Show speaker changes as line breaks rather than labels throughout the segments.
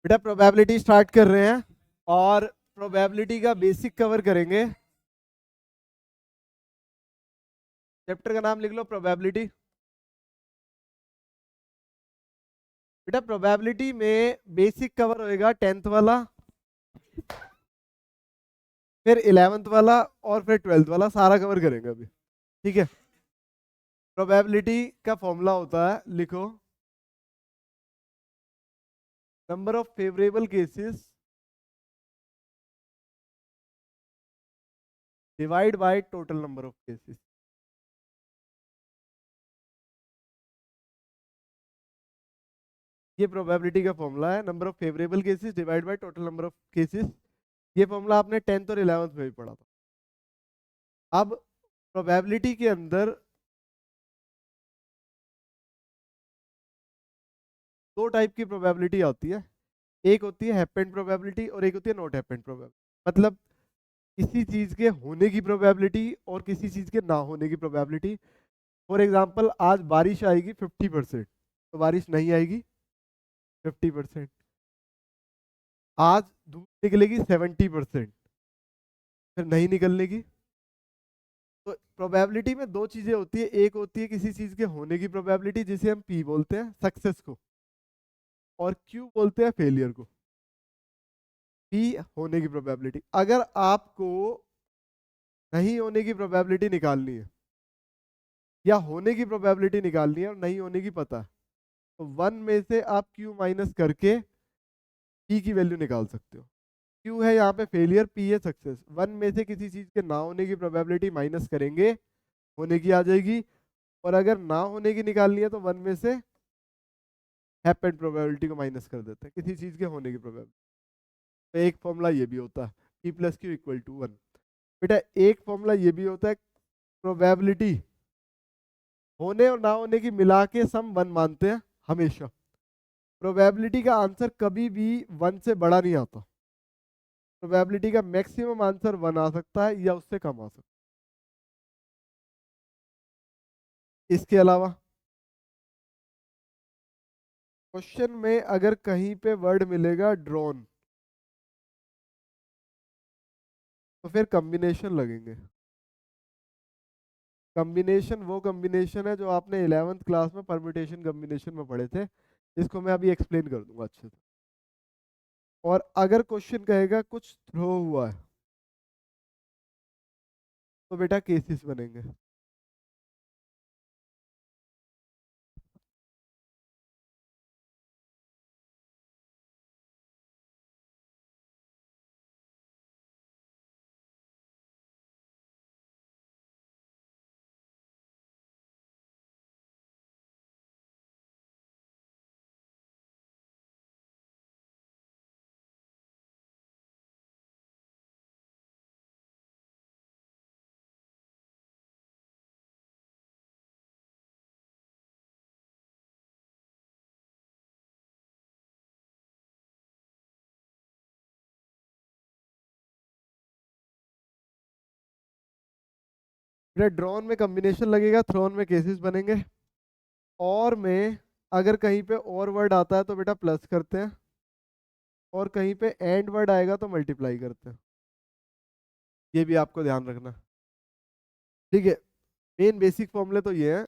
बेटा probability start कर रहे हैं और प्रोबेबिलिटी का बेसिक कवर करेंगे। चैप्टर का नाम लिख लो प्रोबेबिलिटी। बेटा प्रोबेबिलिटी में बेसिक कवर होएगा 10th वाला, फिर 11th वाला और फिर 12th वाला, सारा कवर करेंगे अभी। ठीक है। प्रोबेबिलिटी का फॉर्मूला होता है, लिखो, number of favourable cases divide by total number of cases. ये प्रोबेबिलिटी का फॉर्मूला है, number of favourable cases divide by total number of cases. ये फॉर्मूला आपने 10th और 11th में भी पढ़ा था। अब प्रोबेबिलिटी के अंदर दो टाइप की प्रोबेबिलिटी आती है। एक होती है हैपेंड प्रोबेबिलिटी और एक होती है नॉट हैपेंड प्रोबेबिलिटी। मतलब किसी चीज के होने की प्रोबेबिलिटी और किसी चीज के ना होने की प्रोबेबिलिटी। फॉर एग्जांपल आज बारिश आएगी 50%, तो बारिश नहीं आएगी 50%। आज धूप निकलेगी 70%, फिर नहीं निकलने की। तो प्रोबेबिलिटी में दो चीजें होती है, एक होती है किसी चीज के होने की प्रोबेबिलिटी जिसे हम पी बोलते हैं, सक्सेस को, और क्यू बोलते हैं फेलियर को। पी होने की प्रोबेबिलिटी। अगर आपको नहीं होने की प्रोबेबिलिटी निकालनी है या होने की प्रोबेबिलिटी निकालनी है और नहीं होने की पता है, तो 1 में से आप क्यू माइनस करके पी की वैल्यू निकाल सकते हो। क्यू है यहाँ पे फेलियर, पी है सक्सेस। 1 में से किसी चीज के ना होने की प्रोबेबिलिटी माइनस करेंगे, होने की आ जाएगी। और अगर ना होने की निकालनी है तो 1 में से हैपेंड प्रोबेबिलिटी को माइनस कर देते हैं, किसी चीज के होने की प्रोबेबिलिटी। तो एक फॉर्मूला ये भी होता है, P plus Q equal to 1। बेटा एक फॉर्मूला ये भी होता है, प्रोबेबिलिटी होने और ना होने की मिला के सम 1 मानते हैं हमेशा। प्रोबेबिलिटी का आंसर कभी भी 1 से बड़ा नहीं आता। प्रोबेबिलिटी का मैक्सिमम आंसर 1 आ सकता है या उससे कम आ सकता है। इसके अलावा क्वेश्चन में अगर कहीं पे वर्ड मिलेगा ड्रोन, तो फिर कॉम्बिनेशन लगेंगे। कॉम्बिनेशन वो कॉम्बिनेशन है जो आपने 11th क्लास में परम्यूटेशन कॉम्बिनेशन में पढ़े थे, इसको मैं अभी एक्सप्लेन कर दूंगा अच्छे से। और अगर क्वेश्चन कहेगा कुछ थ्रो हुआ है, तो बेटा केसेस बनेंगे। बेटा ड्रोन में कॉम्बिनेशन लगेगा, थ्रोन में केसेस बनेंगे। और में अगर कहीं पे और वर्ड आता है तो बेटा प्लस करते हैं, और कहीं पे एंड वर्ड आएगा तो मल्टीप्लाई करते हैं। ये भी आपको ध्यान रखना। ठीक है। मेन बेसिक फॉर्मूले तो ये हैं।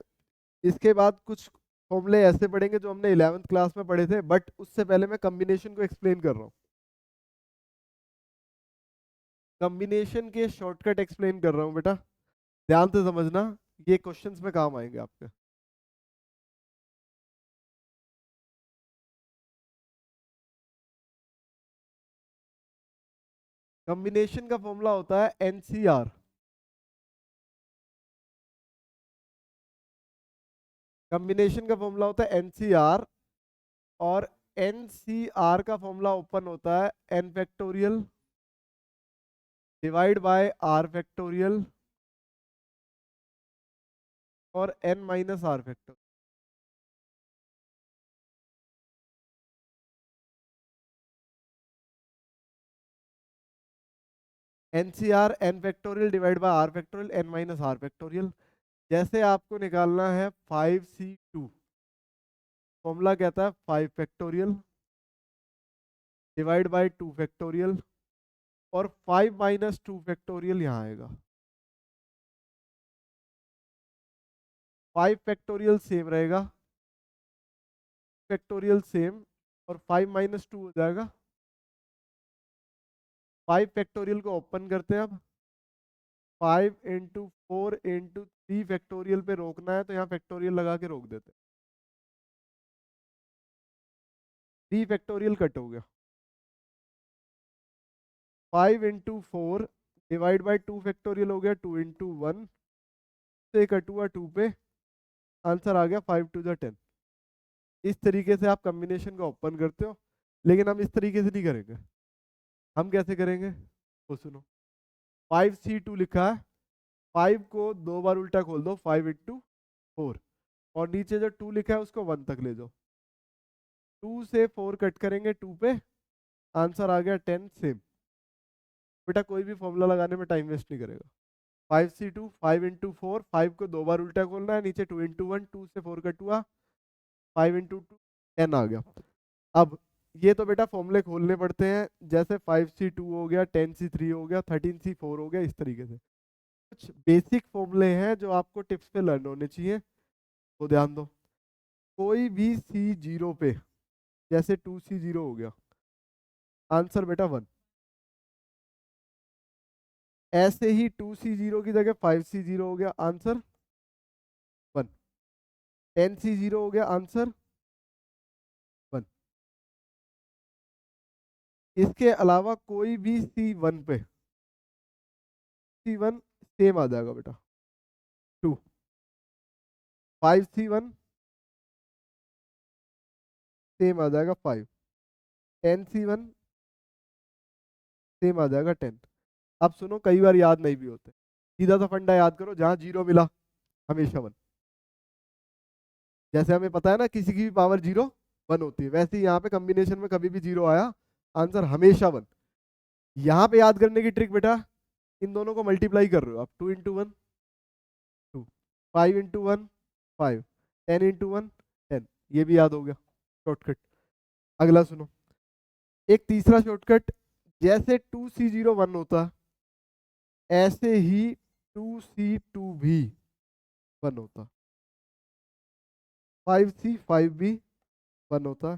इसके बाद कुछ फॉर्मूले ऐसे पढ़ेंगे जो हमने 11th क्लास में पढ़े थे, बट उससे पहले मैं कॉम्बिनेशन को एक्सप्लेन कर रहा हूँ। कॉम्बिनेशन के शॉर्टकट एक्सप्लेन कर रहा हूँ बेटा, ध्यान से समझना, ये क्वेश्चंस में काम आएंगे आपके। कॉम्बिनेशन का फॉर्मूला होता है एनसीआर। कॉम्बिनेशन का फॉर्मूला होता है एनसीआर, और एनसीआर का फॉर्मूला ओपन होता है n factorial divide by r factorial और n minus r factorial. NCr n factorial divide by r factorial n minus r factorial. जैसे आपको निकालना है 5c2, फॉर्मूला कहता है 5 फैक्टोरियल डिवाइड बाय 2 फैक्टोरियल, और 5 माइनस 2 फैक्टोरियल यहाँ आएगा। 5 फैक्टोरियल सेम रहेगा, फैक्टोरियल सेम, और 5 माइनस 2 हो जाएगा। 5 फैक्टोरियल को ओपन करते हैं अब। 5 इंटू 4 इंटू 3 फैक्टोरियल पे रोकना है तो यहाँ फैक्टोरियल लगा के रोक देते हैं। 3 फैक्टोरियल कट हो गया। 5 इंटू 4 डिवाइड बाई 2 फैक्टोरियल हो गया 2 इंटू 1 से कट हुआ 2 पे, आंसर आ गया 5 टू द 10। इस तरीके से आप कॉम्बिनेशन को ओपन करते हो, लेकिन हम इस तरीके से नहीं करेंगे। हम कैसे करेंगे वो सुनो। 5C2 लिखा है, 5 को 2 बार उल्टा खोल दो, 5 इंटू 4, और नीचे जो 2 लिखा है उसको 1 तक ले जाओ। 2 से 4 कट करेंगे 2 पे, आंसर आ गया 10 सेम। बेटा कोई भी फॉर्मूला लगाने में टाइम वेस्ट नहीं करेगा। 5C2 5 इंटू 4, 5 को 2 बार उल्टा खोलना है, नीचे 2 इंटू 1, 2 से 4 कट हुआ, 5 इंटू 2 10 आ गया। अब ये तो बेटा फॉर्मूले खोलने पड़ते हैं, जैसे 5C2 हो गया, 10C3 हो गया, 13C4 हो गया, इस तरीके से कुछ बेसिक फॉर्मूले हैं जो आपको टिप्स पे लर्न होने चाहिए, वो ध्यान दो। कोई भी C0 पे, जैसे 2C0 हो गया, आंसर बेटा 1। ऐसे ही 2C0 की जगह 5C0 हो गया, आंसर 1। 10C0 हो गया, आंसर 1। इसके अलावा कोई भी C1 पे, C1 सेम आ जाएगा बेटा 2। 5C1 सेम आ जाएगा 5। 10C1 सेम आ जाएगा 10। अब सुनो, कई बार याद नहीं भी होते, सीधा सा फंडा याद करो, जहां 0 मिला हमेशा 1। जैसे हमें पता है ना किसी की भी पावर 0 1 होती है, वैसे ही यहाँ पे कॉम्बिनेशन में कभी भी 0 आया, आंसर हमेशा 1। यहाँ पे याद करने की ट्रिक बेटा, इन दोनों को मल्टीप्लाई कर रहे हो आप, 2 इंटू 1 2, 5 इंटू 1 5, 10 इंटू 1 10, ये भी याद हो गया शॉर्टकट। अगला सुनो, एक तीसरा शॉर्टकट, जैसे 2C0 1 होता, ऐसे ही 2C2 भी 1 होता, 5C5 भी 1 होता,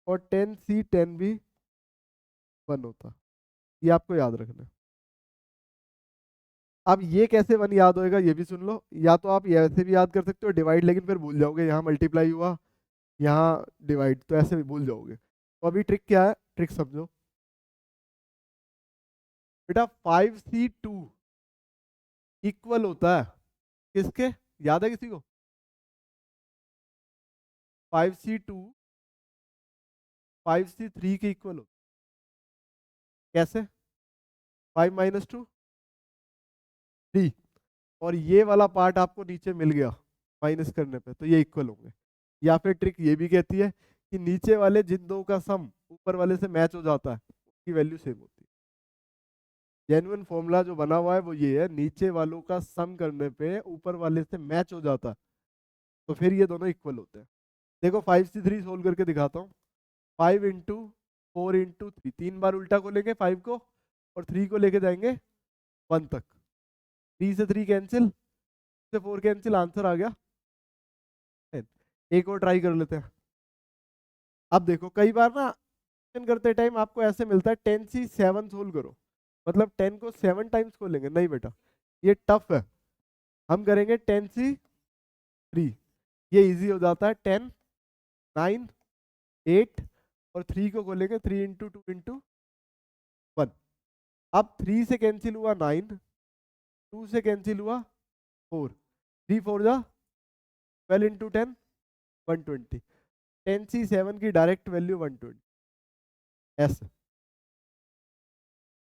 और 10C10 भी 1 होता। ये आपको याद रखना है। अब ये कैसे 1 याद होएगा ये भी सुन लो, या तो आप ऐसे भी याद कर सकते हो डिवाइड, लेकिन फिर भूल जाओगे, यहाँ मल्टीप्लाई हुआ यहाँ डिवाइड, तो ऐसे भी भूल जाओगे। तो अभी ट्रिक क्या है, ट्रिक समझो बेटा। 5C2 इक्वल होता है किसके, याद है किसी को? 5C2 5C3 के इक्वल होता है। कैसे? 5 माइनस 2 3, और ये वाला पार्ट आपको नीचे मिल गया माइनस करने पे, तो ये इक्वल होंगे। या फिर ट्रिक ये भी कहती है कि नीचे वाले जिन दो का सम ऊपर वाले से मैच हो जाता है, उसकी वैल्यू सेम होती है। जेन्युइन फॉर्मूला जो बना हुआ है वो ये है, नीचे वालों का सम करने पे ऊपर वाले से मैच हो जाता है, तो फिर ये दोनों इक्वल होते हैं। देखो 5C3 सोल्व करके दिखाता हूँ। 5 इंटू 4 इंटू 3, 3 बार उल्टा को लेंगे 5 को, और 3 को लेके जाएंगे 1 तक। 3 से 3 कैंसिल, से 4 कैंसिल, आंसर आ गया 10। एक और ट्राई कर लेते हैं। अब देखो कई बार ना करते टाइम आपको ऐसे मिलता है 10C7 सोल्व करो, मतलब 10 को 7 टाइम्स खोलेंगे, नहीं बेटा ये टफ है। हम करेंगे 10C3, ये इजी हो जाता है। 10 9 8, और 3 को खोलेंगे 3 इंटू 2 इंटू 1। अब 3 से कैंसिल हुआ 9, 2 से कैंसिल हुआ 4, 3 4 जा 12 इंटू 10 120। 10C7 की डायरेक्ट वैल्यू 120 ऐसे।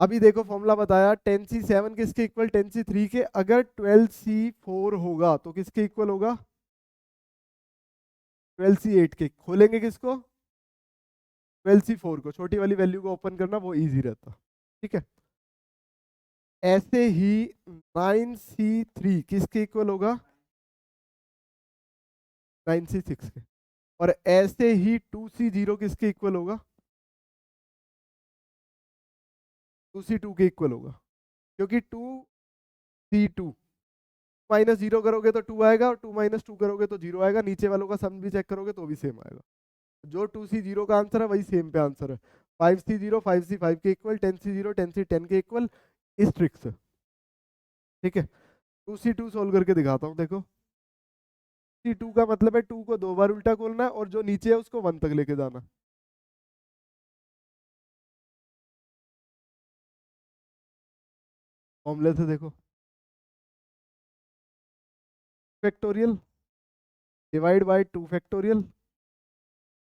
अभी देखो फॉर्मूला बताया, 10C7 किसके इक्वल, 10C3 के। अगर 12C4 होगा तो किसके इक्वल होगा, 12C8 के। खोलेंगे किसको, 12C4 को, छोटी वाली वैल्यू को ओपन करना वो इजी रहता, ठीक है। ऐसे ही 9C3 किसके इक्वल होगा, 9C6 के। और ऐसे ही 2C0 किसके इक्वल होगा, 2c2 के इक्वल होगा, क्योंकि 2c2 माइनस 0 करोगे तो 2 आएगा, और 2 माइनस 2 करोगे तो 0 आएगा, नीचे वालों का सम भी चेक करोगे तो भी सेम आएगा। जो 2c0 का आंसर है वही सेम पे आंसर है। 5c0 5c 5 के इक्वल, 10c0 10c 10 के इक्वल, इस ट्रिक से। ठीक है, 2c2 सोल्व करके दिखाता हूँ, देखो। c2 का मतलब है 2 को 2 बार उल्टा खोलना है, और जो नीचे है उसको 1 तक लेके जाना। फॉर्मूले से देखो, फैक्टोरियल डिवाइड बाय 2 फैक्टोरियल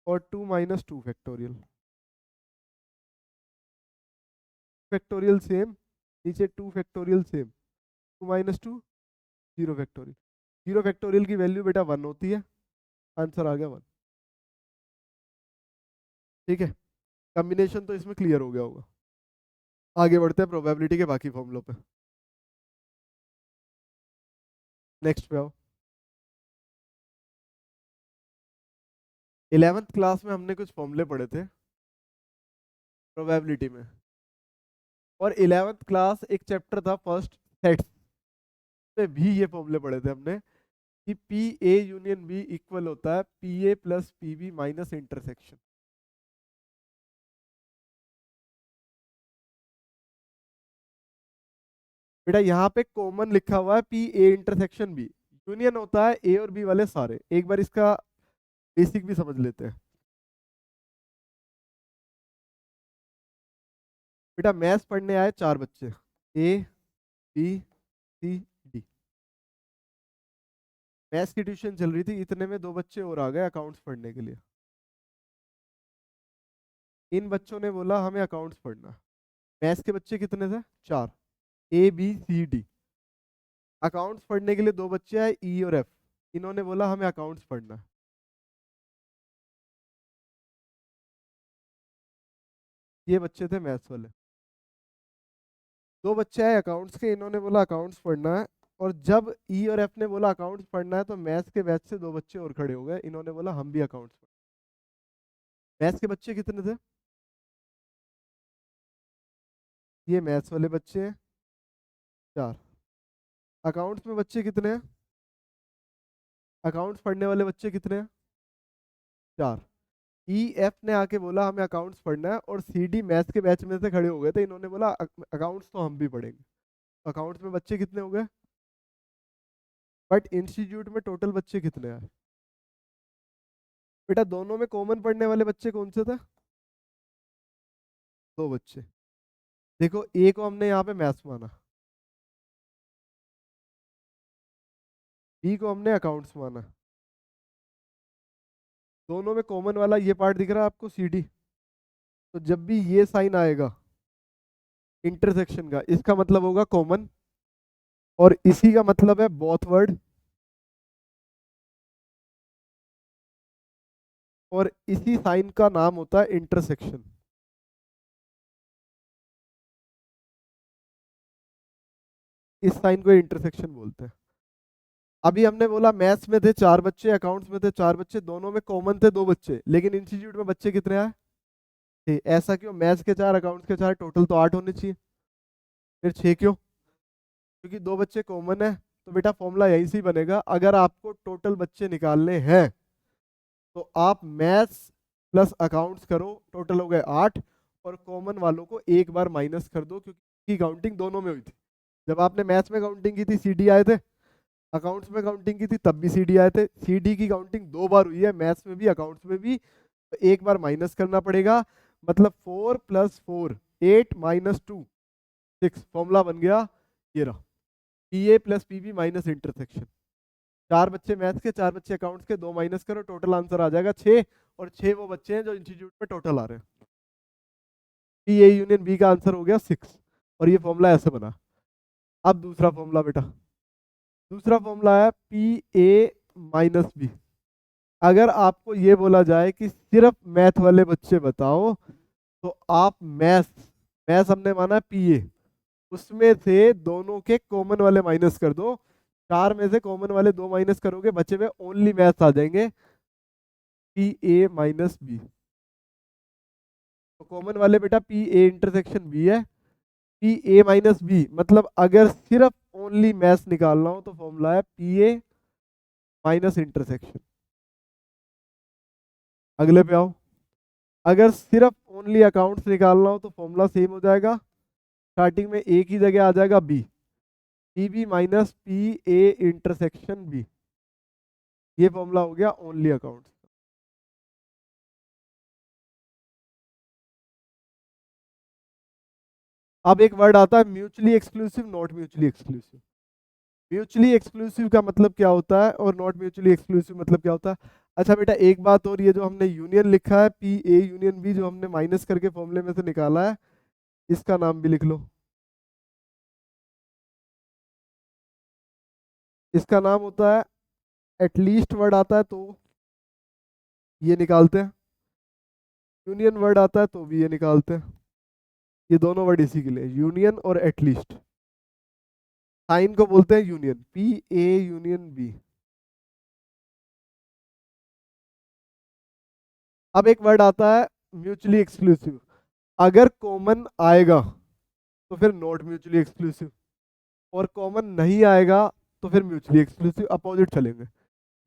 और 2 माइनस 2 फैक्टोरियल। फैक्टोरियल सेम, नीचे 2 factorial same, 2 minus 2 0 factorial. 0 factorial की वैल्यू बेटा 1 होती है, आंसर आ गया 1। ठीक है, कॉम्बिनेशन तो इसमें क्लियर हो गया होगा। आगे बढ़ते हैं प्रोबेबिलिटी के बाकी फॉर्मूलों पे। नेक्स्ट पे आओ। 11th क्लास में हमने कुछ फॉर्मूले पढ़े थे प्रोबेबिलिटी में, और 11th क्लास एक चैप्टर था फर्स्ट सेट्स में भी ये फॉर्मूले पढ़े थे हमने, कि P A union B equal होता है P A plus P B minus intersection. बेटा यहाँ पे कॉमन लिखा हुआ है P A intersection B, union होता है ए और बी वाले सारे। एक बार इसका बेसिक भी समझ लेते हैं। बेटा मैथ्स पढ़ने आए 4 बच्चे, A B C D. Maths की ट्यूशन चल रही थी, इतने में 2 बच्चे और आ गए अकाउंट्स पढ़ने के लिए। इन बच्चों ने बोला हमें अकाउंट्स पढ़ना। मैथ्स के बच्चे कितने थे? 4, A B C D. Accounts पढ़ने के लिए 2 बच्चे आए, ई और एफ। इन्होंने बोला हमें अकाउंट्स पढ़ना है। ये बच्चे थे मैथ्स वाले। 2 बच्चे आए अकाउंट्स के, इन्होंने बोला अकाउंट्स पढ़ना है। और जब ई और एफ ने बोला अकाउंट्स पढ़ना है, तो मैथ्स के बैच से 2 बच्चे और खड़े हो गए, इन्होंने बोला हम भी अकाउंट्स पढ़ना है। मैथ्स के बच्चे कितने थे? ये मैथ्स वाले बच्चे हैं 4। अकाउंट्स में बच्चे कितने हैं? अकाउंट्स पढ़ने वाले बच्चे कितने हैं? 4। ई एफ ने आके बोला हमें अकाउंट्स पढ़ना है, और सी डी मैथ्स के बैच में से खड़े हो गए थे, इन्होंने बोला अकाउंट्स तो हम भी पढ़ेंगे। अकाउंट्स में बच्चे कितने हो गए? बट इंस्टीट्यूट में टोटल बच्चे कितने आए? बेटा दोनों में कॉमन पढ़ने वाले बच्चे कौन से थे? 2 बच्चे। देखो ए को हमने यहाँ पे मैथ्स माना, बी को हमने अकाउंट्स माना। दोनों में कॉमन वाला ये पार्ट दिख रहा है आपको, सी डी। तो जब भी ये साइन आएगा इंटरसेक्शन का, इसका मतलब होगा कॉमन, और इसी का मतलब है बोथ वर्ड, और इसी साइन का नाम होता है इंटरसेक्शन। इस साइन को इंटरसेक्शन बोलते हैं। अभी हमने बोला मैथ्स में थे 4 बच्चे, अकाउंट्स में थे 4 बच्चे, दोनों में कॉमन थे 2 बच्चे, लेकिन इंस्टीट्यूट में बच्चे कितने आए थे? ऐसा क्यों? मैथ्स के 4 अकाउंट्स के 4, टोटल तो 8 होने चाहिए, फिर 6 क्यों? क्योंकि 2 बच्चे कॉमन है। तो बेटा फॉर्मूला यहीं से ही बनेगा, अगर आपको टोटल बच्चे निकालने हैं तो आप मैथ्स प्लस अकाउंट्स करो, टोटल हो गए 8, और कॉमन वालों को एक बार माइनस कर दो, क्योंकि काउंटिंग दोनों में हुई थी। जब आपने मैथ्स में काउंटिंग की थी सीडी आए थे, अकाउंट्स में काउंटिंग की थी तब भी सीडी आए थे। सीडी की काउंटिंग 2 बार हुई है, मैथ्स में भी अकाउंट्स में भी, तो एक बार माइनस करना पड़ेगा। मतलब 4 + 4 8 - 2 6, फॉर्मूला बन गया ये रहा, P A plus P B minus intersection. 4 बच्चे मैथ्स के, 4 बच्चे अकाउंट्स के, 2 माइनस करो, टोटल आंसर आ जाएगा 6। और 6 वो बच्चे हैं जो इंस्टीट्यूट में टोटल आ रहे हैं। पी ए यूनियन बी का आंसर हो गया 6, और ये फॉर्मूला ऐसे बना। अब दूसरा फॉर्मूला बेटा, दूसरा फॉर्मूला है पी ए माइनस बी। अगर आपको ये बोला जाए कि सिर्फ मैथ वाले बच्चे बताओ, तो आप मैथ्स, मैथ्स हमने माना पी ए, उसमें से दोनों के कॉमन वाले माइनस कर दो। 4 में से कॉमन वाले 2 माइनस करोगे, बचे हुए ओनली मैथ्स आ जाएंगे, पी ए माइनस बी। तो कॉमन वाले बेटा पी ए इंटरसेक्शन बी है, पी ए माइनस बी, मतलब अगर सिर्फ ओनली मैथ्स निकालना हो तो फॉर्मूला है पी ए माइनस इंटरसेक्शन। अगले पे आओ, अगर सिर्फ ओनली अकाउंट्स निकालना हो तो फॉर्मूला सेम हो जाएगा, स्टार्टिंग में ए की जगह आ जाएगा B, P B minus P A intersection B. ये फॉर्मूला हो गया ओनली अकाउंट। अब एक वर्ड आता है mutually exclusive, not mutually exclusive. Mutually exclusive का मतलब क्या होता है और नॉट म्यूचुअली एक्सक्लूसिव मतलब क्या होता है? अच्छा बेटा एक बात और, ये जो हमने यूनियन लिखा है पी ए यूनियन बी, जो हमने माइनस करके फॉर्मूले में से निकाला है, इसका नाम भी लिख लो। इसका नाम होता है, एटलीस्ट वर्ड आता है तो ये निकालते हैं, यूनियन वर्ड आता है तो भी ये निकालते हैं। ये दोनों वर्ड इसी के लिए, यूनियन और एटलीस्ट। साइन को बोलते हैं union, P A union B. अब एक वर्ड आता है म्यूचुअली एक्सक्लूसिव, अगर कॉमन आएगा तो फिर नॉट म्यूचुअली एक्सक्लूसिव, और कॉमन नहीं आएगा तो फिर म्यूचुअली एक्सक्लूसिव, अपोजिट चलेंगे।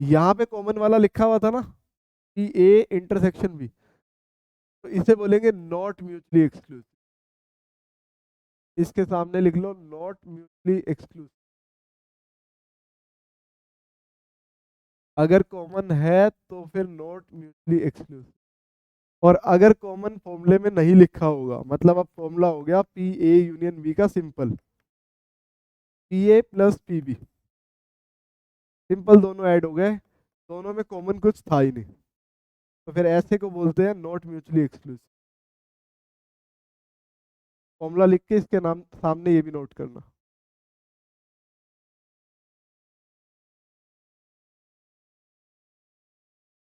यहाँ पे कॉमन वाला लिखा हुआ था ना कि ए इंटरसेक्शन बी, तो इसे बोलेंगे नॉट म्यूचुअली एक्सक्लूसिव। इसके सामने लिख लो नॉट म्यूचुअली एक्सक्लूसिव। अगर कॉमन है तो फिर नॉट म्यूचुअली एक्सक्लूसिव, और अगर कॉमन फॉर्मूले में नहीं लिखा होगा, मतलब अब फॉर्मूला हो गया पी ए यूनियन बी का simple, P A plus P B, simple दोनों ऐड हो गए, दोनों में कॉमन कुछ था ही नहीं, तो फिर ऐसे को बोलते हैं नॉट म्यूचुअली एक्सक्लूसिव। फॉर्मूला लिख के इसके नाम सामने ये भी नोट करना,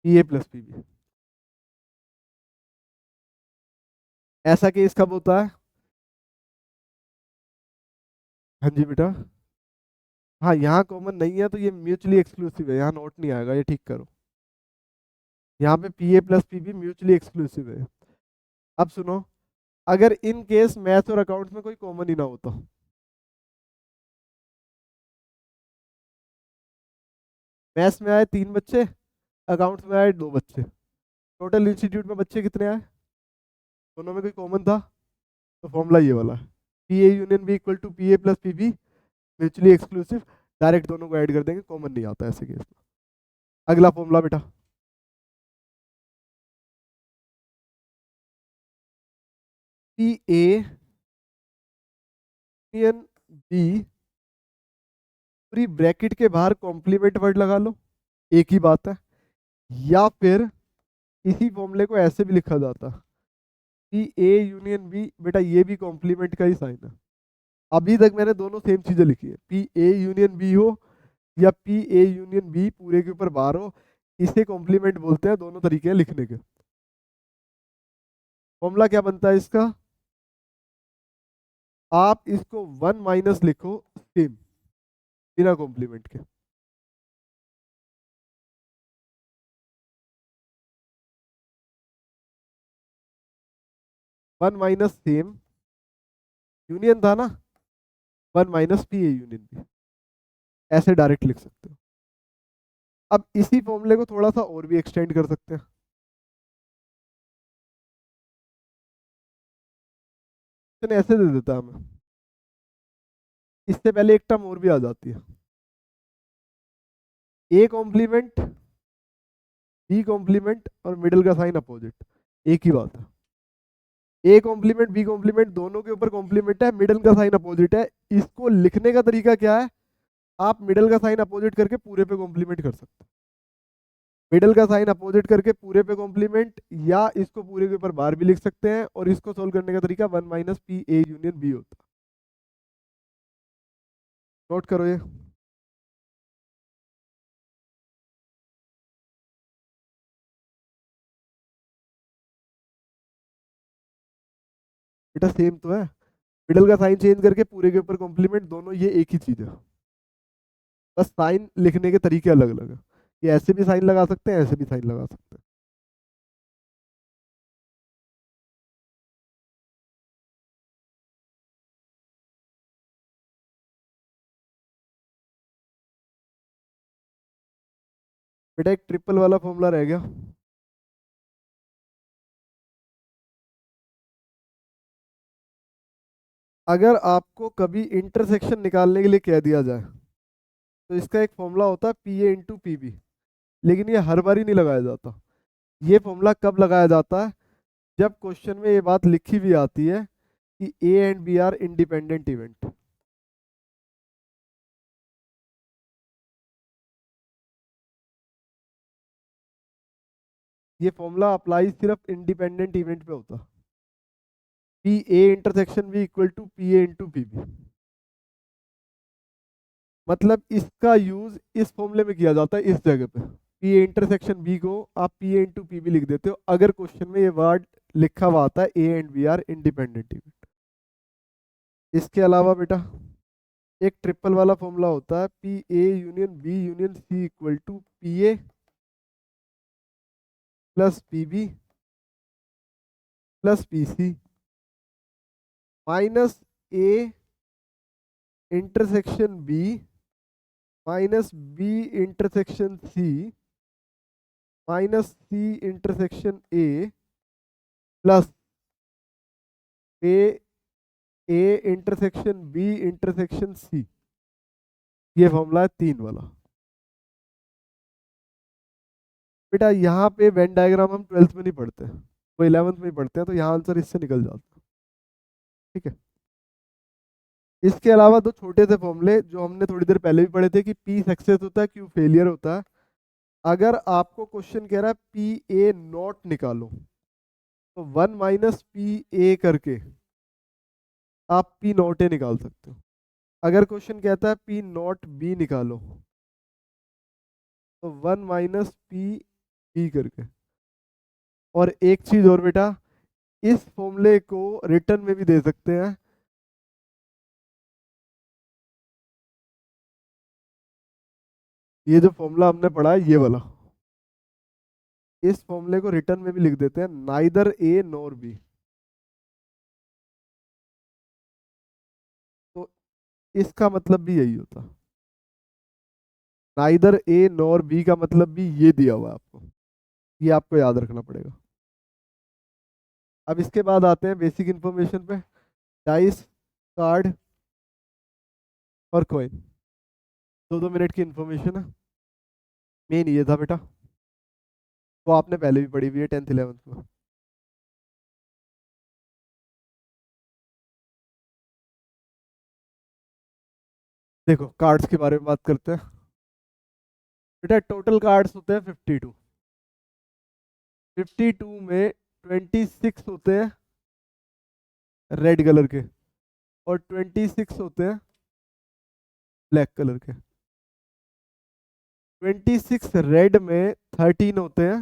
P A plus P B. ऐसा केस कब होता है? हाँ जी बेटा। हाँ यहाँ कॉमन नहीं है तो ये म्यूचुअली एक्सक्लूसिव है, यहाँ नोट नहीं आएगा, ये ठीक करो। यहाँ पे P A plus P B mutually exclusive है। अब सुनो, अगर इन केस मैथ्स और अकाउंट्स में कोई कॉमन ही ना होता, मैथ्स में आए 3 बच्चे, अकाउंट्स में आए 2 बच्चे, टोटल इंस्टीट्यूट में बच्चे कितने आए? दोनों में कोई कॉमन था, तो फॉर्मूला ये वाला है, P A union B equal to P A plus P B mutually exclusive. Direct दोनों को ऐड कर देंगे, कॉमन नहीं आता ऐसे केस में। अगला फॉर्मूला बेटा, पी ए यूनियन बी, पूरी ब्रैकेट के बाहर कॉम्प्लीमेंट वर्ड लगा लो, एक ही बात है। या फिर इसी फॉर्मूले को ऐसे भी लिखा जाता, पी ए यूनियन बी, बेटा ये भी कॉम्प्लीमेंट का ही साइन है। अभी तक मैंने दोनों सेम चीजें लिखी है, पी ए यूनियन बी हो या पी ए यूनियन बी पूरे के ऊपर बाहर हो, इसे कॉम्प्लीमेंट बोलते हैं। दोनों तरीके हैं लिखने के। फॉर्मूला क्या बनता है इसका? आप इसको 1 माइनस लिखो सेम, बिना कॉम्प्लीमेंट के। 1 माइनस सेम, यूनियन था ना, 1 minus P A union B, ऐसे डायरेक्ट लिख सकते हो। अब इसी फॉर्मूले को थोड़ा सा और भी एक्सटेंड कर सकते हैं, तो ऐसे दे देता हमें, इससे पहले एक टर्म और भी आ जाती है, ए कॉम्प्लीमेंट बी कॉम्प्लीमेंट और मिडिल का साइन अपोजिट, एक ही बात है। ए कॉम्प्लीमेंट बी कॉम्प्लीमेंट दोनों के ऊपर कॉम्प्लीमेंट है, मिडिल का साइन अपोजिट है। इसको लिखने का तरीका क्या है? आप मिडिल का साइन अपोजिट करके पूरे पे कॉम्प्लीमेंट कर सकते हो, मिडिल का साइन अपोजिट करके पूरे पे कॉम्प्लीमेंट, या इसको पूरे के ऊपर बार भी लिख सकते हैं, और इसको सोल्व करने का तरीका 1 minus P A union B होता है। नोट करो ये। बेटा सेम तो है, मिडिल का साइन चेंज करके पूरे के ऊपर कॉम्प्लीमेंट, दोनों ये एक ही चीज है, बस साइन लिखने के तरीके अलग अलग है। ये ऐसे भी साइन लगा सकते हैं, ऐसे भी साइन लगा सकते हैं। बेटा एक ट्रिपल वाला फॉर्मूला रह गया। अगर आपको कभी इंटरसेक्शन निकालने के लिए कह दिया जाए तो इसका एक फॉर्मूला होता है P A into P B, लेकिन ये हर बार ही नहीं लगाया जाता। ये फॉर्मूला कब लगाया जाता है? जब क्वेश्चन में ये बात लिखी हुई आती है कि A and B are independent event. ये फॉर्मूला अप्लाई सिर्फ इंडिपेंडेंट इवेंट पे होता। P A intersection B equal to P A into P B. मतलब इसका यूज इस फॉर्मूले में किया जाता है इस जगह पे। पी ए इंटरसेक्शन बी को आप P A into P B लिख देते हो अगर क्वेश्चन में ये वर्ड लिखा हुआ आता है A and B are independent event. इसके अलावा बेटा एक ट्रिपल वाला फॉर्मूला होता है P A union B union C equal to P A plus P B plus P C minus A intersection B minus B intersection C minus C intersection A plus A intersection B intersection C. ये formula है 3 वाला। बेटा यहाँ पे Venn diagram हम 12th में नहीं पढ़ते, वो 11th में ही पढ़ते हैं, तो यहाँ आंसर इससे निकल जाता है। ठीक है। इसके अलावा दो छोटे से फॉर्मूले जो हमने थोड़ी देर पहले भी पढ़े थे कि पी सक्सेस होता है क्यू फेलियर होता है। अगर आपको क्वेश्चन कह रहा है पी ए नॉट निकालो तो 1 माइनस पी ए करके आप पी नॉट ए निकाल सकते हो। अगर क्वेश्चन कहता है पी नॉट बी निकालो तो 1 माइनस पी बी करके। और एक चीज और बेटा, इस फॉर्मूले को रिटर्न में भी दे सकते हैं। ये जो फॉर्मूला हमने पढ़ा है ये वाला, इस फॉर्मूले को रिटर्न में भी लिख देते हैं नाइदर ए नॉर बी। तो इसका मतलब भी यही होता। नाइदर ए नॉर बी का मतलब भी ये दिया हुआ है आपको, ये आपको याद रखना पड़ेगा। अब इसके बाद आते हैं बेसिक इंफॉर्मेशन पे। डाइस, कार्ड और कॉइन, 2-2 मिनट की इंफॉर्मेशन है। मेन ये था बेटा, वो आपने पहले भी पढ़ी हुई है 10th 11th में। देखो कार्ड्स के बारे में बात करते हैं। बेटा टोटल कार्ड्स होते हैं 52। 52 में 26 होते हैं रेड कलर के और 26 होते हैं ब्लैक कलर के। 26 रेड में 13 होते हैं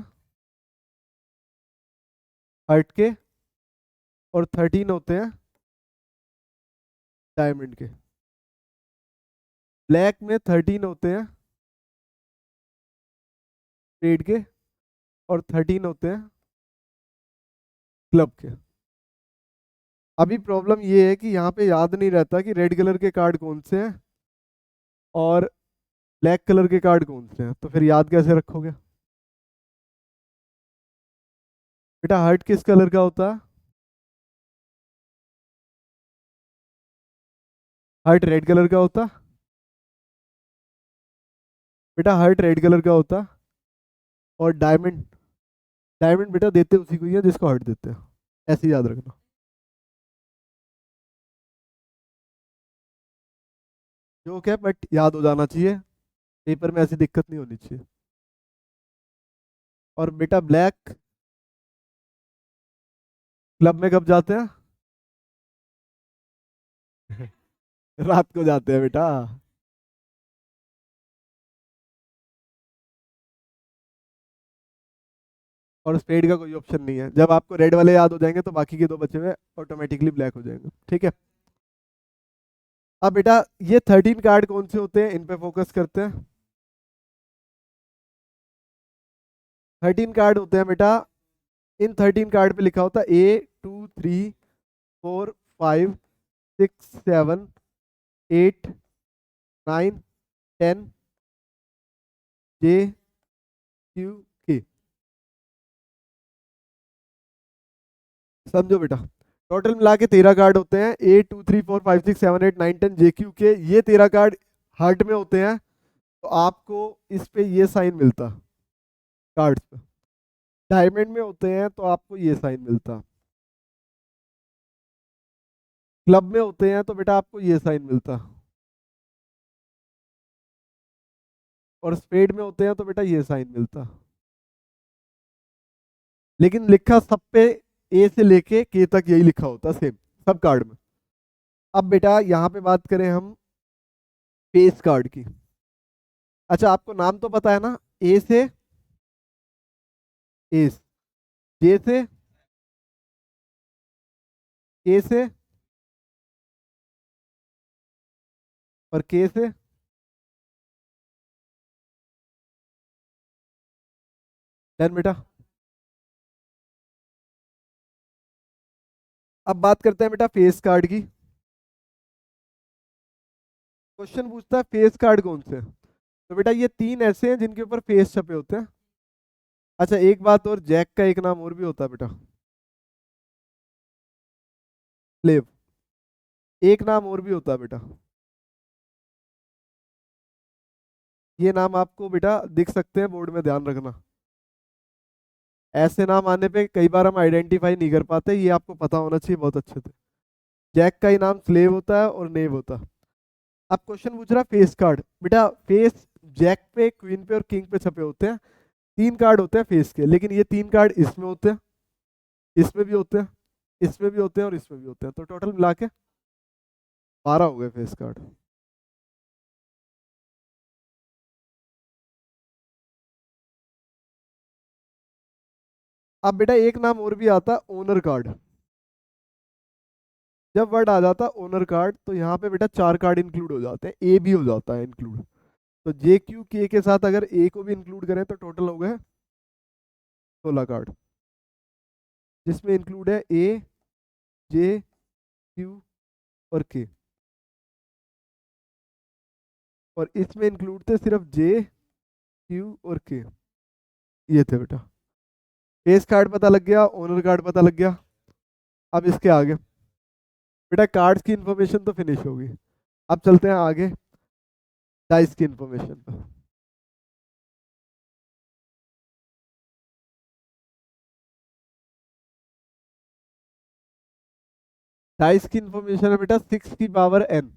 हार्ट के और 13 होते हैं डायमंड के। ब्लैक में 13 होते हैं स्पेड के और 13 होते हैं क्लब के। अभी प्रॉब्लम ये है कि यहाँ पे याद नहीं रहता कि रेड कलर के कार्ड कौन से हैं और ब्लैक कलर के कार्ड कौन से हैं, तो फिर याद कैसे रखोगे? बेटा हार्ट किस कलर का होता है? हार्ट रेड कलर का होता। बेटा हार्ट रेड कलर का होता। और डायमंड, डायमंड बेटा देते उसी को ही है जिसको हार्ट देते हैं, ऐसे ही याद रखना। जो क्या बट याद हो जाना चाहिए, पेपर में ऐसी दिक्कत नहीं होनी चाहिए। और बेटा ब्लैक क्लब में कब जाते हैं? रात को जाते हैं बेटा। और स्पेड का कोई ऑप्शन नहीं है, जब आपको रेड वाले याद हो जाएंगे तो बाकी के दो बचे हुए ऑटोमेटिकली ब्लैक हो जाएंगे। ठीक है। अब बेटा ये 13 कार्ड कौन से होते हैं इन पे फोकस करते हैं। 13 कार्ड होते हैं बेटा, इन 13 कार्ड पे लिखा होता है A 2 3 4 5 6 7 8 9 10 J क्यू के। समझो बेटा, टोटल मिला के 13 कार्ड होते हैं, 8 2 3 4 5 6 7 8 9 10 JQ के। ये 13 कार्ड हार्ट में होते हैं, तो आपको इस पे ये साइन मिलता कार्ड पे। डायमंड में होते हैं तो आपको ये साइन मिलता। क्लब में होते हैं तो बेटा आपको ये साइन मिलता। और स्पेड में होते हैं तो बेटा ये साइन मिलता। लेकिन लिखा सब पे ए से लेके के तक यही लिखा होता सेम, सब कार्ड में। अब बेटा यहाँ पे बात करें हम फेस कार्ड की। अच्छा, आपको नाम तो पता है ना, ए से एस, जे से के से, और के से। डन बेटा। अब बात करते हैं बेटा फेस कार्ड की। क्वेश्चन पूछता है फेस कार्ड कौन से हैं? तो बेटा ये 3 ऐसे हैं जिनके ऊपर फेस छपे होते हैं। अच्छा एक बात और, जैक का एक नाम और भी होता है बेटा, स्लेव। एक नाम और भी होता है बेटा, ये नाम आपको बेटा दिख सकते हैं बोर्ड में, ध्यान रखना। ऐसे नाम आने पे कई बार हम आइडेंटिफाई नहीं कर पाते, ये आपको पता होना चाहिए बहुत अच्छे से। जैक का ही नाम स्लेव होता है और नेव होता है। अब क्वेश्चन पूछ रहा है फेस कार्ड। बेटा फेस जैक पे, क्वीन पे और किंग पे छपे होते हैं। 3 कार्ड होते हैं फेस के, लेकिन ये 3 कार्ड इसमें होते हैं, इसमें भी होते हैं, इसमें भी होते हैं और इसमें भी होते हैं। तो टोटल मिला के 12 हो गए फेस कार्ड। अब बेटा एक नाम और भी आता है ओनर कार्ड। जब वर्ड आ जाता है ओनर कार्ड तो यहाँ पे बेटा 4 कार्ड इंक्लूड हो जाते हैं, ए भी हो जाता है इंक्लूड। तो जे क्यू के साथ अगर ए को भी इंक्लूड करें तो टोटल हो गए 16 कार्ड, जिसमें इंक्लूड है ए, जे, क्यू और के। और इसमें इंक्लूड थे सिर्फ जे, क्यू और के। ये थे बेटा। फेस कार्ड पता लग गया, ओनर कार्ड पता लग गया। अब इसके आगे बेटा कार्ड्स की इंफॉर्मेशन तो फिनिश होगी। अब चलते हैं आगे डाइस की इंफॉर्मेशन पर। डाइस की इंफॉर्मेशन है बेटा 6 की पावर n।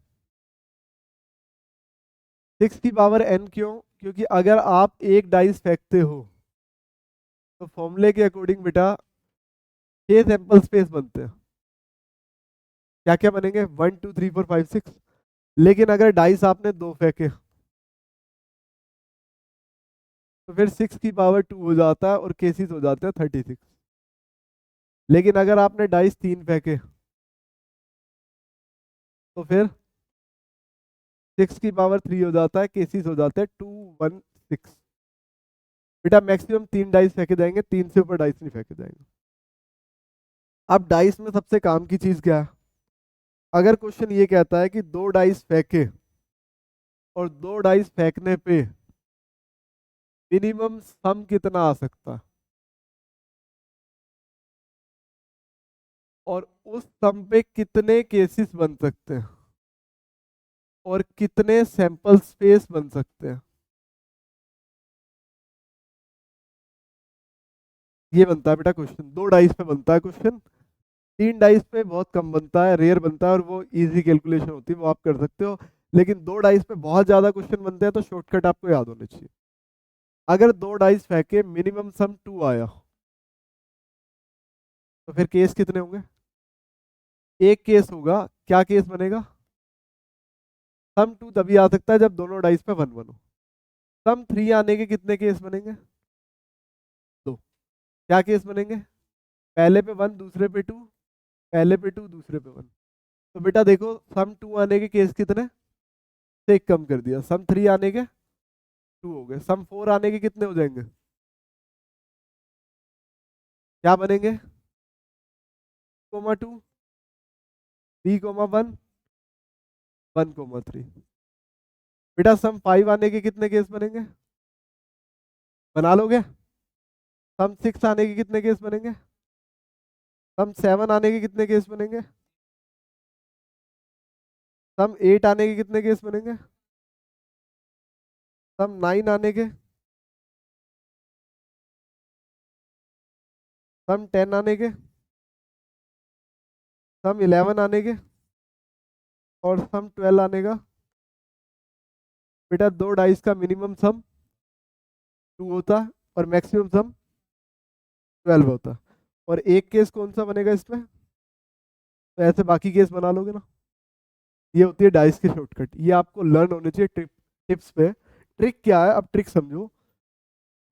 6 की पावर n क्यों? क्योंकि अगर आप एक डाइस फेंकते हो तो फॉर्मूले के अकॉर्डिंग बेटा 6 सैंपल स्पेस बनते हैं। क्या क्या बनेंगे? 1 2 3 4 5 6। लेकिन अगर डाइस आपने 2 फेंके तो फिर 6 की पावर 2 हो जाता है और केसेस हो जाते हैं 36। लेकिन अगर आपने डाइस 3 फेंके तो फिर 6 की पावर 3 हो जाता है, केसेस हो जाते हैं 2 1 6। बेटा मैक्सिमम 3 डाइस फेंके जाएंगे, 3 से ऊपर डाइस नहीं फेंके जाएंगे। अब डाइस में सबसे काम की चीज क्या है? अगर क्वेश्चन ये कहता है कि 2 डाइस फेंके और 2 डाइस फेंकने पे मिनिमम सम कितना आ सकता है, और उस सम पे कितने केसेस बन सकते हैं, और कितने सैंपल स्पेस बन सकते हैं, ये बनता है बेटा क्वेश्चन। 2 डाइस पे बनता है क्वेश्चन, 3 डाइस पे बहुत कम बनता है, रेयर बनता है, और वो इजी कैलकुलेशन होती है, वो आप कर सकते हो। लेकिन 2 डाइस पे बहुत ज्यादा क्वेश्चन बनते हैं तो शॉर्टकट आपको याद होने चाहिए। अगर 2 डाइस फेंके मिनिमम सम 2 आया तो फिर केस कितने होंगे? एक केस होगा। क्या केस बनेगा? सम 2 तभी आ सकता है जब दोनों डाइस पे 1 1 हो। सम 3 आने के कितने केस बनेंगे? 2। क्या केस बनेंगे? पहले पे 1, दूसरे पे 2, पहले पे 2, दूसरे पे 1। तो बेटा देखो, सम 2 आने के केस कितने, से एक कम कर दिया। सम 3 आने के 2 हो गए। सम 4 आने के कितने हो जाएंगे? क्या बनेंगे? 2, 3, 1, 1, 3। बेटा सम 5 आने के कितने केस बनेंगे? बना लोगे? सम 6 आने के कितने केस बनेंगे? सम 7 आने के कितने केस बनेंगे? सम 8 आने के कितने केस बनेंगे? सम 9 आने के? सम 10 आने के? सम 11 आने के? और सम 12 आने का? बेटा दो डाइस का मिनिमम सम 2 होता है और मैक्सिमम सम 12 होता है। और एक केस कौन सा बनेगा इसमें? तो ऐसे बाकी केस बना लोगे ना। ये होती है डाइस की शॉर्टकट, ये आपको लर्न होने चाहिए टिप्स पे। ट्रिक क्या है, अब ट्रिक समझो।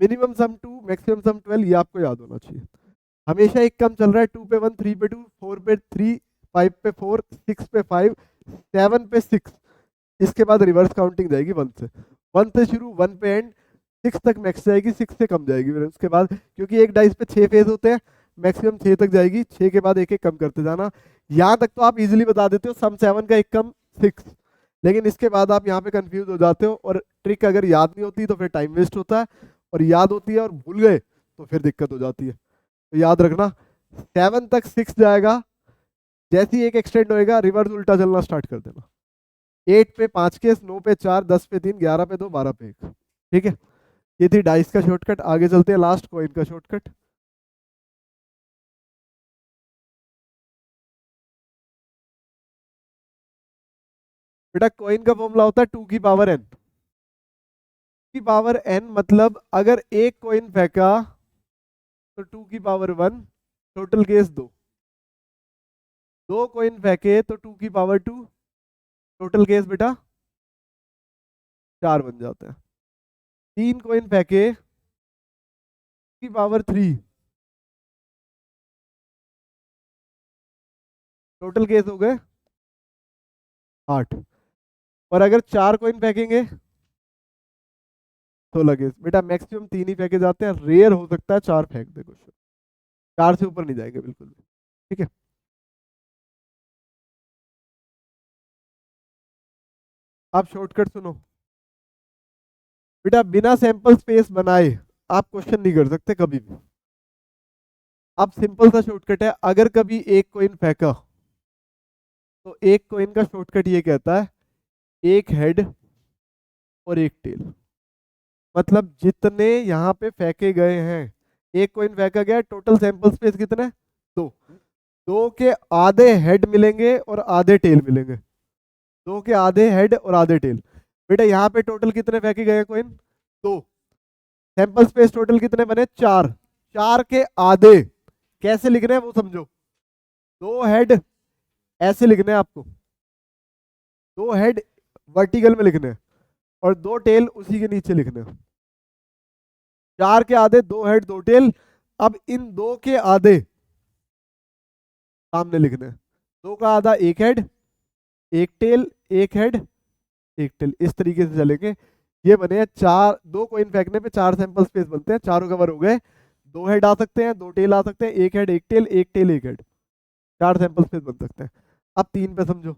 मिनिमम सम 2, मैक्सिमम सम 12, ये आपको याद होना चाहिए। हमेशा एक कम चल रहा है, 2 पे 1, 3 पे 2, 4 पे 3, 5 पे 4, 6 पे 5, 7 पे 6। इसके बाद रिवर्स काउंटिंग जाएगी 1 से। 1 से शुरू, 1 पे एंड, 6 तक मैक्स जाएगी, 6 से कम जाएगी। फिर उसके बाद क्योंकि एक डाइस पे 6 फेज होते हैं, मैक्सिमम 6 तक जाएगी, 6 के बाद एक एक कम करते जाना। यहाँ तक तो आप इजीली बता देते हो, सम 7 का एक कम 6। लेकिन इसके बाद आप यहाँ पे कंफ्यूज हो जाते हो, और ट्रिक अगर याद नहीं होती तो फिर टाइम वेस्ट होता है, और याद होती है और भूल गए तो फिर दिक्कत हो जाती है। तो याद रखना, 7 तक 6 जाएगा, जैसे ही एक एक्सटेंड होएगा रिवर्स उल्टा चलना स्टार्ट कर देना। 8 पे 5 केस, 9 पे 4, 10 पे 3, 11 पे 2, 12 पे 1। ठीक है, ये थी डाइस का शॉर्टकट। आगे चलते हैं, लास्ट कॉइन का शॉर्टकट। बेटा कॉइन का फॉर्मूला होता है 2 की पावर n। की पावर n मतलब अगर एक कॉइन फेंका तो 2 की पावर 1, टोटल केस 2। दो कॉइन फेंके तो 2 की पावर 2, टोटल केस बेटा 4 बन जाता है। 3 कॉइन फेंके की पावर 3, टोटल केस हो गए 8। और अगर 4 कॉइन फेंकेंगे तो लगे बेटा मैक्सिमम 3 ही फेंके जाते हैं, रेयर हो सकता है 4 फेंक दे कुछ। 4 से ऊपर नहीं जाएंगे बिल्कुल भी। ठीक है, आप शॉर्टकट सुनो। बेटा बिना सैंपल स्पेस बनाए आप क्वेश्चन नहीं कर सकते कभी भी। अब सिंपल सा शॉर्टकट है, अगर कभी एक कॉइन फेंका तो एक कॉइन का शॉर्टकट ये कहता है एक हेड और एक टेल। मतलब जितने यहाँ पे फेंके गए हैं, एक कॉइन फेंका गया, टोटल सैंपल स्पेस कितने? 2। 2 के आधे हेड मिलेंगे और आधे टेल मिलेंगे। 2 के आधे हेड और आधे टेल। बेटा यहाँ पे टोटल कितने फेंके गए कॉइन? 2। सैंपल स्पेस टोटल कितने बने? 4। 4 के आधे कैसे लिख रहे हैं वो समझो। 2 हेड ऐसे लिखने हैं आपको, 2 हेड वर्टिकल में लिखने हैं, और 2 टेल उसी के नीचे लिखने हैं। 4 के आधे 2 हेड 2 टेल। अब इन 2 के आधे सामने लिखने हैं। 2 का आधा एक हेड, एक टेल, एक हेड, एक टेल, इस तरीके से चलेंगे। ये बने हैं 4। 2 कॉइन फेंकने पे 4 सैंपल स्पेस बनते हैं, चारों कवर हो गए। 2 हेड आ सकते हैं, 2 टेल आ सकते हैं, एक हेड एक टेल, एक टेल एक हेड, 4 सैंपल स्पेस बन सकते हैं। अब 3 पे समझो,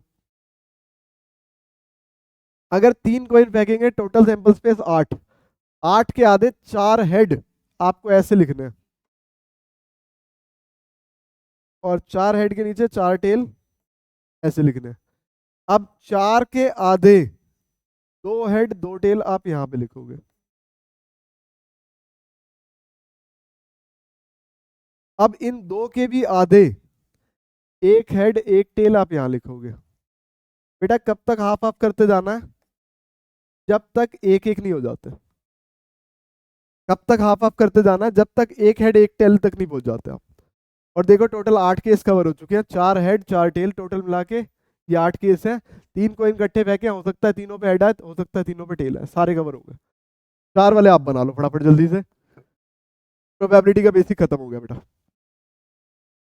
अगर 3 कॉइन फेंकेंगे टोटल सैंपल स्पेस 8। 8 के आधे 4 हेड आपको ऐसे लिखने हैं, और 4 हेड के नीचे 4 टेल ऐसे लिखने हैं। अब 4 के आधे 2 हेड 2 टेल आप यहां पे लिखोगे। अब इन 2 के भी आधे, एक हेड एक टेल आप यहां लिखोगे। बेटा कब तक हाफ हाफ करते जाना है? जब तक एक एक नहीं हो जाते। कब तक हाफ हाफ करते जाना है? जब तक एक हेड एक टेल तक नहीं पहुंच जाते आप। और देखो टोटल 8 केस कवर हो चुके हैं, 4 हेड 4 टेल टोटल मिला के ये 8 केस है। 3 कोइन इकट्ठे फेंके, हो सकता है तीनों पे हेड है, हो सकता है तीनों पे टेल है, सारे कवर हो गए। 4 वाले आप बना लो फटाफट जल्दी से, प्रोबेबिलिटी का बेसिक खत्म हो गया बेटा।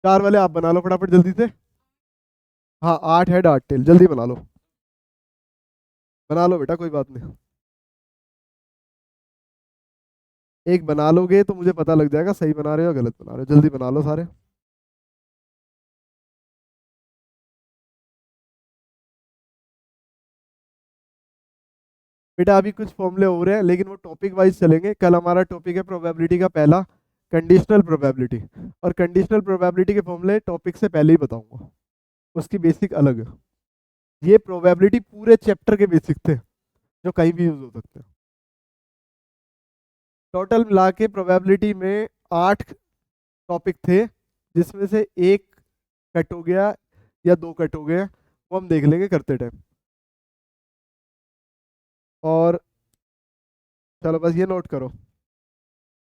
4 वाले आप बना लो फटाफट जल्दी से। हाँ 8 हेड 8 टेल, जल्दी बना लो बेटा, कोई बात नहीं। एक बना लोगे तो मुझे पता लग जाएगा सही बना रहे हो या गलत बना रहे हो। जल्दी बना लो सारे। बेटा अभी कुछ फॉर्मूले हो रहे हैं लेकिन वो टॉपिक वाइज चलेंगे। कल हमारा टॉपिक है प्रोबेबिलिटी का पहला कंडीशनल प्रोबेबिलिटी, और कंडीशनल प्रोबेबिलिटी के फॉर्मूले टॉपिक से पहले ही बताऊंगा, उसकी बेसिक अलग है। ये प्रोबेबिलिटी पूरे चैप्टर के बेसिक थे जो कहीं भी यूज हो सकते हैं। टोटल मिला के प्रोबेबिलिटी में 8 टॉपिक थे, जिसमें से एक कट हो गया या 2 कट हो गए, वो हम देख लेंगे करते टाइम। और चलो बस ये नोट करो,